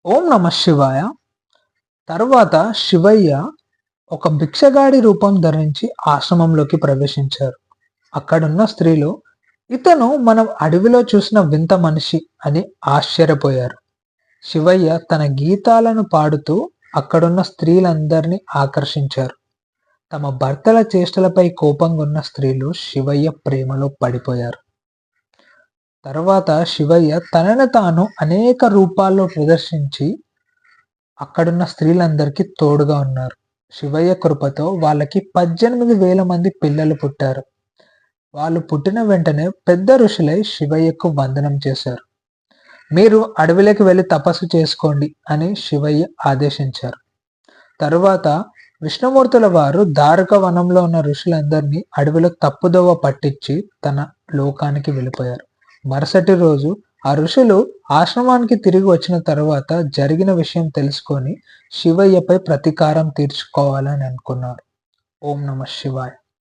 ఓం నమ శివాయ. తరువాత శివయ్య ఒక భిక్షగాడి రూపం ధరించి ఆశ్రమంలోకి ప్రవేశించారు. అక్కడున్న స్త్రీలు ఇతను మనం అడవిలో చూసిన వింత మనిషి అని ఆశ్చర్యపోయారు. శివయ్య తన గీతాలను పాడుతూ అక్కడున్న స్త్రీలందరినీ ఆకర్షించారు. తమ భర్తల చేష్టలపై కోపంగా ఉన్న స్త్రీలు శివయ్య ప్రేమలో పడిపోయారు. తర్వాత శివయ్య తనను తాను అనేక రూపాల్లో ప్రదర్శించి అక్కడున్న స్త్రీలందరికీ తోడుగా ఉన్నారు. శివయ్య కృపతో వాళ్ళకి 18,000 మంది పిల్లలు పుట్టారు. వాళ్ళు పుట్టిన వెంటనే పెద్ద ఋషులై శివయ్యకు వందనం చేశారు. మీరు అడవిలోకి వెళ్ళి తపస్సు చేసుకోండి అని శివయ్య ఆదేశించారు. తరువాత విష్ణుమూర్తుల వారు ద్వారక వనంలో ఉన్న ఋషులందరినీ అడవిలో తప్పుదోవ పట్టించి తన లోకానికి వెళ్ళిపోయారు. మరుసటి రోజు ఆ ఋషులు ఆశ్రమానికి తిరిగి వచ్చిన తర్వాత జరిగిన విషయం తెలుసుకొని శివయ్యపై ప్రతీకారం తీర్చుకోవాలని అనుకున్నారు. ఓం నమ శివాయ.